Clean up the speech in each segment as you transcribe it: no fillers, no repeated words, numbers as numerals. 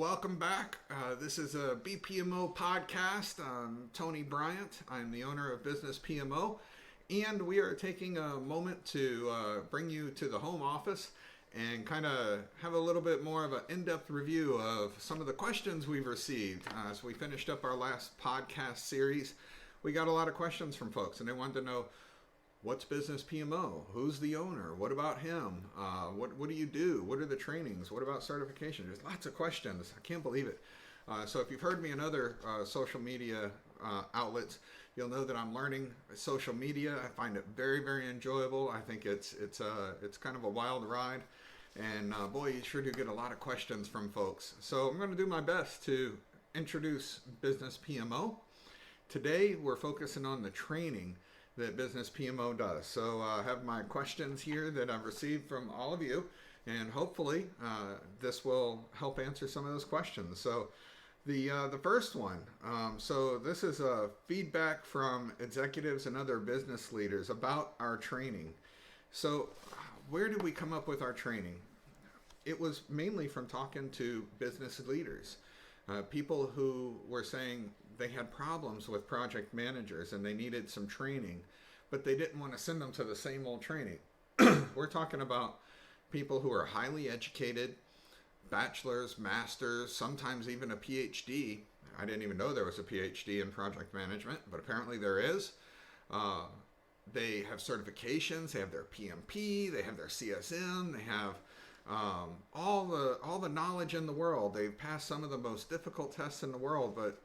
welcome back. This is a BPMO podcast. I'm Tony Bryant. I'm the owner of BusinessPMO, and we are taking a moment to bring you to the home office and kind of have a little bit more of an in-depth review of some of the questions we've received. As we finished up our last podcast series, we got a lot of questions from folks, and they wanted to know, what's BusinessPMO? Who's the owner? What about him? What do you do? What are the trainings? What about certification? There's lots of questions. I can't believe it. So if you've heard me in other social media outlets, you'll know that I'm learning social media. I find it very, very enjoyable. I think it's kind of a wild ride. And boy, you sure do get a lot of questions from folks. So I'm going to do my best to introduce BusinessPMO. Today, we're focusing on the training that BusinessPMO does. So I have my questions here that I've received from all of you, and hopefully this will help answer some of those questions. So the first one, so this is feedback from executives and other business leaders about our training. So where did we come up with our training? It was mainly from talking to business leaders, people who were saying they had problems with project managers and they needed some training, but they didn't want to send them to the same old training. We're talking about people who are highly educated, bachelor's, master's, sometimes even a PhD. I didn't even know there was a PhD in project management, but apparently there is. They have certifications, they have their PMP, they have their CSM, they have all the knowledge in the world. They've passed some of the most difficult tests in the world, but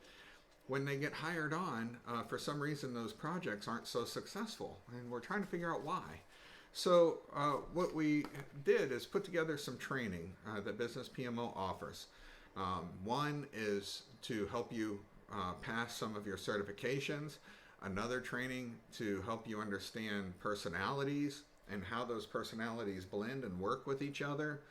when they get hired on, for some reason those projects aren't so successful, and we're trying to figure out why. So what we did is put together some training that BusinessPMO offers. One is to help you pass some of your certifications, another training to help you understand personalities and how those personalities blend and work with each other.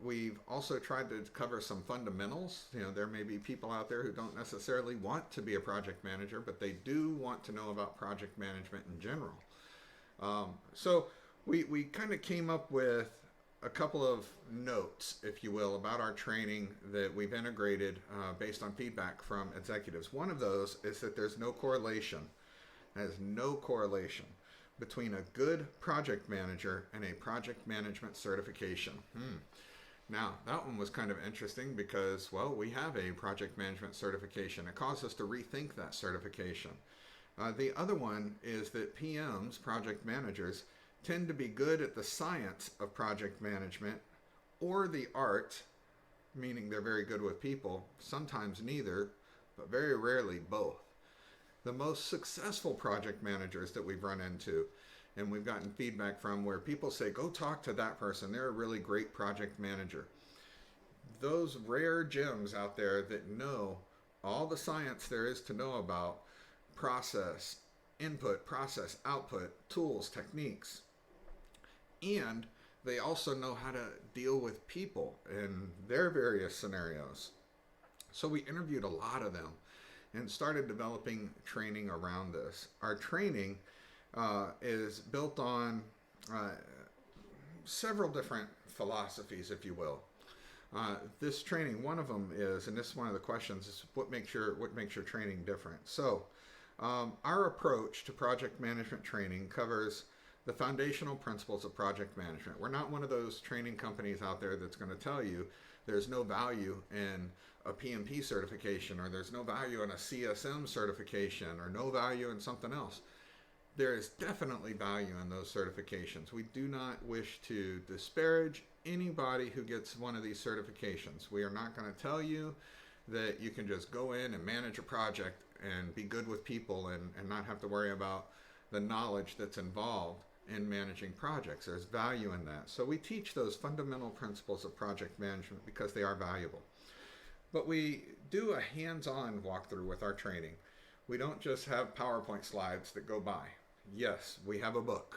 We've also tried to cover some fundamentals. You know, there may be people out there who don't necessarily want to be a project manager, but they do want to know about project management in general. So we kind of came up with a couple of notes, if you will, about our training that we've integrated based on feedback from executives. One of those is that there's no correlation. There's no correlation between a good project manager and a project management certification. Now, that one was kind of interesting because, well, we have a project management certification. It caused us to rethink that certification. The other one is that PMs, project managers, tend to be good at the science of project management or the art, meaning they're very good with people, sometimes neither, but very rarely both. The most successful project managers that we've run into, and we've gotten feedback from where people say, go talk to that person, they're a really great project manager. Those rare gems out there that know all the science there is to know about process, input, process, output, tools, techniques, and they also know how to deal with people in their various scenarios. So we interviewed a lot of them and started developing training around this. Our training is built on several different philosophies, if you will. This training, one of them is, and this is one of the questions, is what makes your training different. So our approach to project management training covers the foundational principles of project management. We're not one of those training companies out there that's going to tell you there's no value in a PMP certification, or there's no value in a CSM certification, or no value in something else. There is definitely value in those certifications. We do not wish to disparage anybody who gets one of these certifications. We are not going to tell you that you can just go in and manage a project and be good with people and not have to worry about the knowledge that's involved in managing projects. There's value in that. So we teach those fundamental principles of project management because they are valuable. But we do a hands-on walkthrough with our training. We don't just have PowerPoint slides that go by. Yes, we have a book.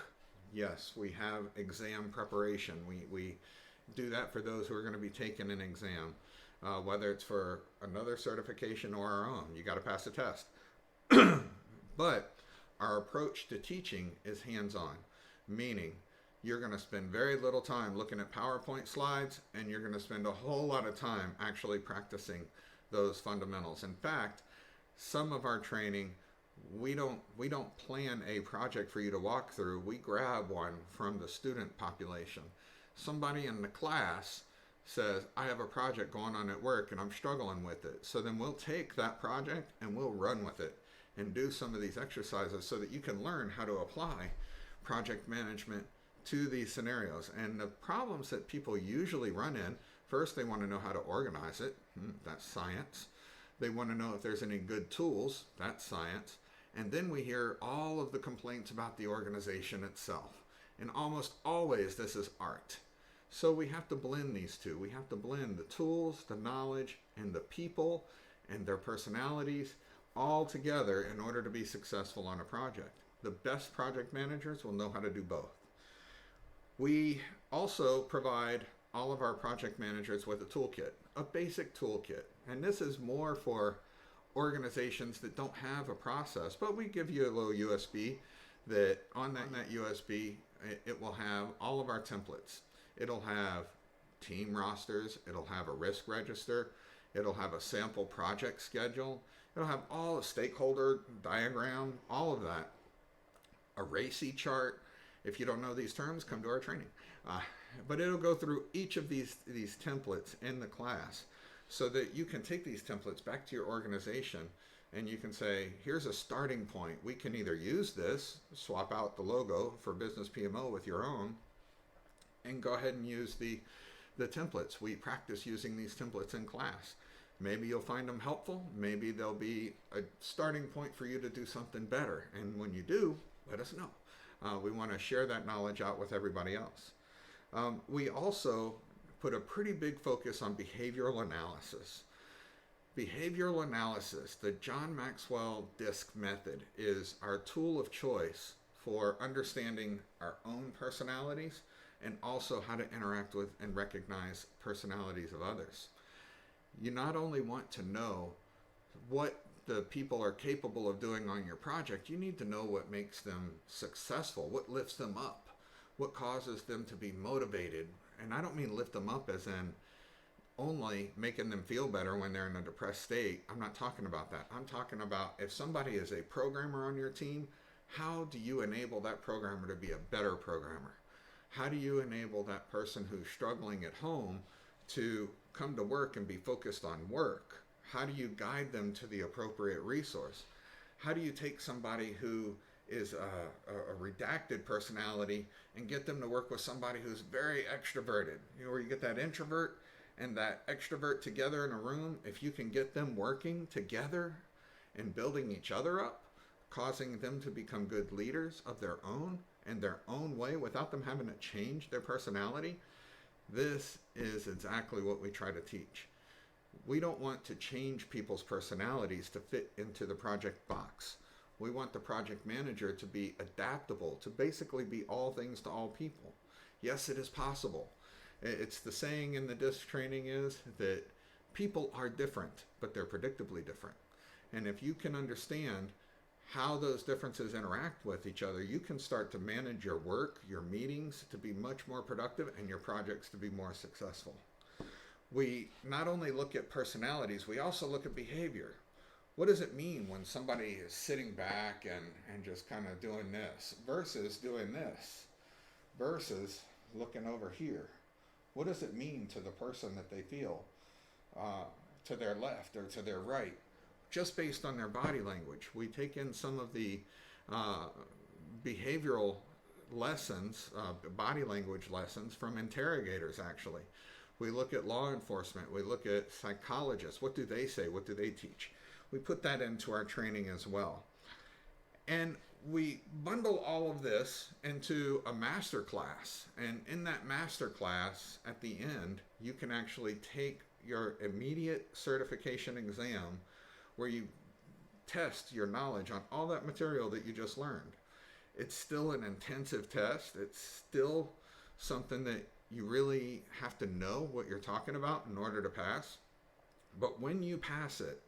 Yes, we have exam preparation. We do that for those who are going to be taking an exam, whether it's for another certification or our own. You got to pass the test. But our approach to teaching is hands-on, meaning you're going to spend very little time looking at PowerPoint slides, and you're going to spend a whole lot of time actually practicing those fundamentals. In fact, some of our training, we don't plan a project for you to walk through. We grab one from the student population. Somebody in the class says, I have a project going on at work and I'm struggling with it. So then we'll take that project and we'll run with it and do some of these exercises so that you can learn how to apply project management to these scenarios. And the problems that people usually run in, first they want to know how to organize it. That's science. They want to know if there's any good tools. That's science. And then we hear all of the complaints about the organization itself. And almost always this is art. So we have to blend these two. We have to blend the tools, the knowledge, and the people and their personalities all together in order to be successful on a project. The best project managers will know how to do both. We also provide all of our project managers with a toolkit, a basic toolkit. And this is more for organizations that don't have a process, but we give you a little USB that on that USB, it will have all of our templates. It'll have team rosters, it'll have a risk register, it'll have a sample project schedule, it'll have all the stakeholder diagram, all of that. A RACI chart. If you don't know these terms, come to our training. But it'll go through each of these templates in the class so that you can take these templates back to your organization and you can say, here's a starting point. We can either use this, swap out the logo for BusinessPMO with your own, and go ahead and use the templates. We practice using these templates in class. Maybe you'll find them helpful. Maybe they'll be a starting point for you to do something better. And when you do, let us know. We want to share that knowledge out with everybody else. We also put a pretty big focus on behavioral analysis. Behavioral analysis, the John Maxwell DISC method, is our tool of choice for understanding our own personalities and also how to interact with and recognize personalities of others. You not only want to know what the people are capable of doing on your project, you need to know what makes them successful, what lifts them up, what causes them to be motivated. And I don't mean lift them up as in only making them feel better when they're in a depressed state. I'm not talking about that. I'm talking about if somebody is a programmer on your team, how do you enable that programmer to be a better programmer? How do you enable that person who's struggling at home to come to work and be focused on work? How do you guide them to the appropriate resource? How do you take somebody who is a redacted personality and get them to work with somebody who's very extroverted? You know, where you get that introvert and that extrovert together in a room. If you can get them working together and building each other up, causing them to become good leaders of their own and their own way without them having to change their personality, this is exactly what we try to teach. We don't want to change people's personalities to fit into the project box. We want the project manager to be adaptable, to basically be all things to all people. Yes, it is possible. It's the saying in the DISC training is that people are different, but they're predictably different. And if you can understand how those differences interact with each other, you can start to manage your work, your meetings to be much more productive and your projects to be more successful. We not only look at personalities, we also look at behavior. What does it mean when somebody is sitting back and just kind of doing this versus doing this versus looking over here? What does it mean to the person that they feel to their left or to their right? Just based on their body language. We take in some of the behavioral lessons, body language lessons from interrogators actually. We look at law enforcement, we look at psychologists. What do they say? What do they teach? We put that into our training as well. And we bundle all of this into a master class. And in that master class, at the end, you can actually take your immediate certification exam where you test your knowledge on all that material that you just learned. It's still an intensive test. It's still something that you really have to know what you're talking about in order to pass. But when you pass it,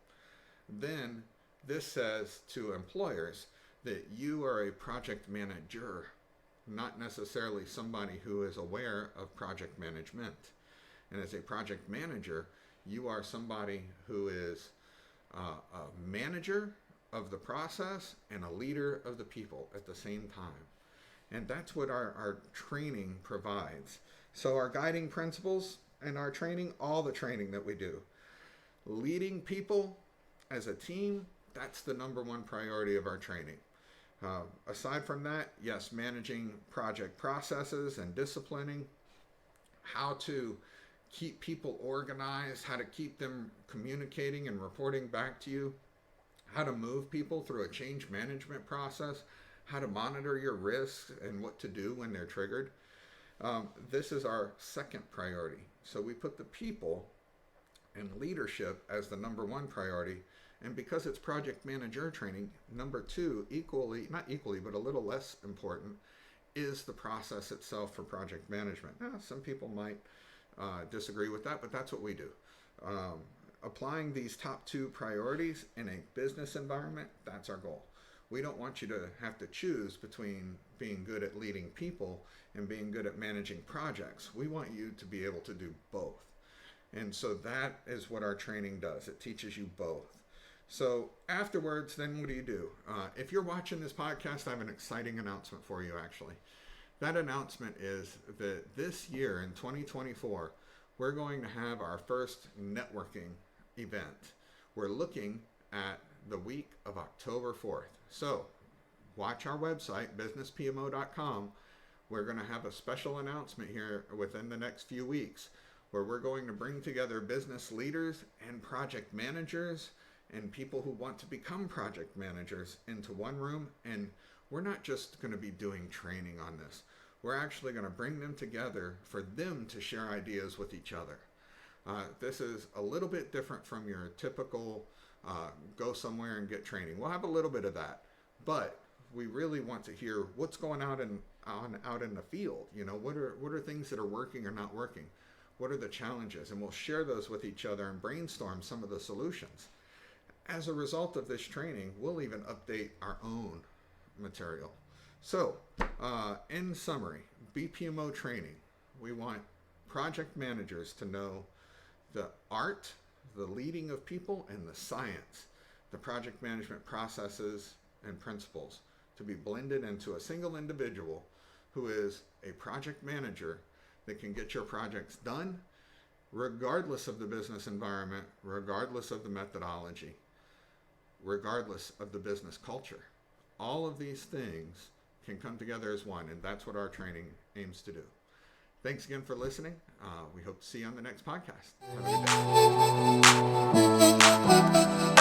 then this says to employers that you are a project manager, not necessarily somebody who is aware of project management. And as a project manager, you are somebody who is a manager of the process and a leader of the people at the same time. And that's what our training provides. So our guiding principles and our training, all the training that we do, leading people as a team, that's the number one priority of our training. Aside from that, yes, managing project processes and disciplining, how to keep people organized, how to keep them communicating and reporting back to you, how to move people through a change management process, how to monitor your risks and what to do when they're triggered. This is our second priority. So we put the people and leadership as the number one priority. And because it's project manager training, number two, not equally, but a little less important, is the process itself for project management. Now, some people might disagree with that, but that's what we do. Applying these top two priorities in a business environment, that's our goal. We don't want you to have to choose between being good at leading people and being good at managing projects. We want you to be able to do both. And so that is what our training does. It teaches you both. So afterwards, then what do? If you're watching this podcast, I have an exciting announcement for you, actually. That announcement is that this year in 2024, we're going to have our first networking event. We're looking at the week of October 4th. So watch our website, BusinessPMO.com. We're going to have a special announcement here within the next few weeks where we're going to bring together business leaders and project managers and people who want to become project managers into one room. And we're not just going to be doing training on this. We're actually going to bring them together for them to share ideas with each other. This is a little bit different from your typical go somewhere and get training. We'll have a little bit of that, but we really want to hear what's going out in the field. You know, what are things that are working or not working? What are the challenges? And we'll share those with each other and brainstorm some of the solutions. As a result of this training, we'll even update our own material. So, in summary, BPMO training, we want project managers to know the art, the leading of people, and the science, the project management processes and principles to be blended into a single individual who is a project manager that can get your projects done regardless of the business environment, regardless of the methodology, regardless of the business culture. All of these things can come together as one, and that's what our training aims to do. Thanks again for listening. We hope to see you on the next podcast. Have a good day.